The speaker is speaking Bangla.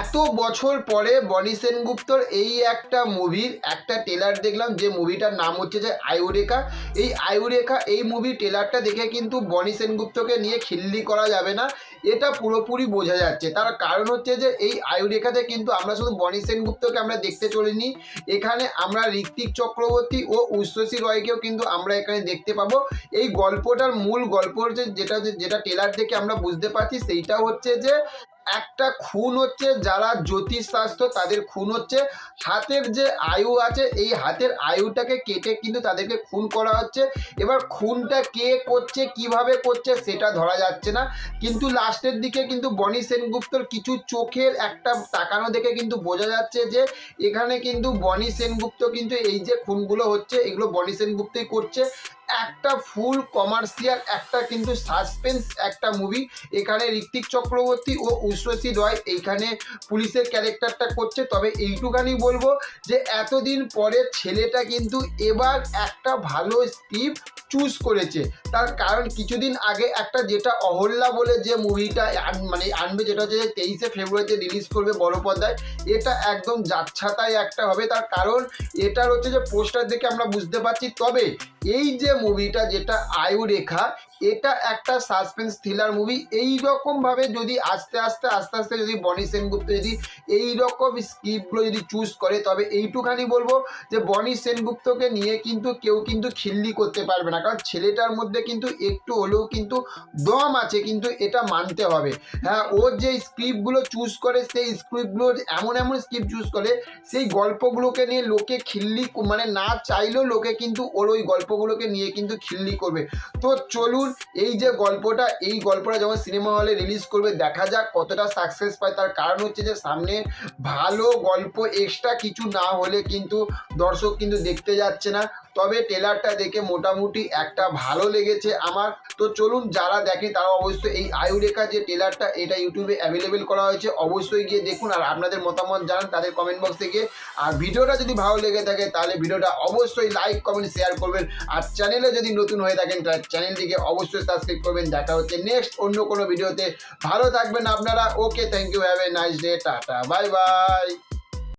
এত বছর পরে বনি সেনগুপ্তর এই একটা মুভির একটা ট্রেলার দেখলাম, যে মুভিটার নাম হচ্ছে যে আয়ুরেখা। এই আয়ুরেখা এই মুভি ট্রেলারটা দেখে কিন্তু বনি সেনগুপ্তকে নিয়ে খিল্লি করা যাবে না, এটা পুরোপুরি বোঝা যাচ্ছে। তার কারণ হচ্ছে যে এই আয়ুরেখাতে কিন্তু আমরা শুধু বনি সেনগুপ্তকে আমরা দেখতে চলিনি, এখানে আমরা ঋত্বিক চক্রবর্তী ও উর্বশী রয়কেও কিন্তু আমরা এখানে দেখতে পাবো। এই গল্পটার মূল গল্প হচ্ছে যেটা ট্রেলার দেখে আমরা বুঝতে পারছি, সেইটা হচ্ছে যে একটা খুন হচ্ছে, যারা জ্যোতিষশাস্ত্র তাদের খুন হচ্ছে। হাতের যে আয়ু আছে, এই হাতের আয়ুটাকে কেটে কিন্তু তাদেরকে খুন করা হচ্ছে। এবার খুনটা কে করছে, কিভাবে করছে সেটা ধরা যাচ্ছে না, কিন্তু লাস্টের দিকে কিন্তু বনি সেনগুপ্তর কিছু চোখের একটা তাকানো দেখে কিন্তু বোঝা যাচ্ছে যে এখানে কিন্তু বনি সেনগুপ্ত কিন্তু এই যে খুনগুলো হচ্ছে এগুলো বনি সেনগুপ্তই করছে। একটা ফুল কমার্শিয়াল একটা কিন্তু সাসপেন্স একটা মুভি। এখানে ঋত্বিক চক্রবর্তী ও উর্বশী রয় এইখানে পুলিশের ক্যারেক্টারটা করছে। তবে এইটুখানি বলবো যে এতদিন পরে ছেলেটা কিন্তু এবার একটা ভালো স্ক্রিপ্ট চুজ করেছে। তার কারণ কিছুদিন আগে একটা যেটা অহল্যা বলে যে মুভিটা মানে আনবে, যেটা হচ্ছে 23শে ফেব্রুয়ারিতে রিলিজ করবে বড় পর্দায়, এটা একদম যাচ্ছাতাই একটা হবে। তার কারণ এটার হচ্ছে যে পোস্টার দেখে আমরা বুঝতে পারছি। তবে এই যে মুভিটা যেটা আয়ুরেখা, এটা একটা সাসপেন্স থ্রিলার মুভি। এইরকমভাবে যদি আস্তে আস্তে যদি বনি সেনগুপ্ত যদি এইরকম স্ক্রিপ্টগুলো যদি চুজ করে, তবে এইটুখানি বলবো যে বনি সেনগুপ্তকে নিয়ে কিন্তু কেউ কিন্তু খিল্লি করতে পারবে না, কারণ ছেলেটার মধ্যে কিন্তু একটু হলেও কিন্তু দম আছে, কিন্তু এটা মানতে হবে। হ্যাঁ, ওর যে স্ক্রিপ্টগুলো চুজ করে, সেই স্ক্রিপ্টগুলো এমন স্ক্রিপ্ট চুজ করে, সেই গল্পগুলোকে নিয়ে লোকে খিল্লি মানে না চাইলেও লোকে কিন্তু ওর ওই গল্পগুলোকে নিয়ে কিন্তু খিল্লি করবে। তো চলুন, এই যে গল্পটা, এই গল্পটা যখন সিনেমা হলে রিলিজ করবে দেখা যাক কতটা সাকসেস পায়। তার কারণ হচ্ছে যে সামনে ভালো গল্প এক্সট্রা কিছু না হলে কিন্তু দর্শক কিন্তু দেখতে যাচ্ছে না। তবে ট্রেলারটা দেখে মোটামুটি একটা ভালো লেগেছে আমার। তো চলুন, যারা দেখে তারা অবশ্যই এই আয়ুরেখা যে ট্রেলারটা এটা ইউটিউবে অ্যাভেলেবেল করা হয়েছে, অবশ্যই গিয়ে দেখুন আর আপনাদের মতামত জানান তাদের কমেন্ট বক্সে গিয়ে। আর ভিডিওটা যদি ভালো লেগে থাকে তাহলে ভিডিওটা অবশ্যই লাইক কমেন্ট শেয়ার করবেন। আর চ্যানেলে যদি নতুন হয়ে থাকেন তাহলে চ্যানেলটিকে অবশ্যই সাবস্ক্রাইব করবেন। দেখা হচ্ছে নেক্সট অন্য কোনো ভিডিওতে। ভালো থাকবেন আপনারা। Okay, thank you, have a nice day, tata, bye by.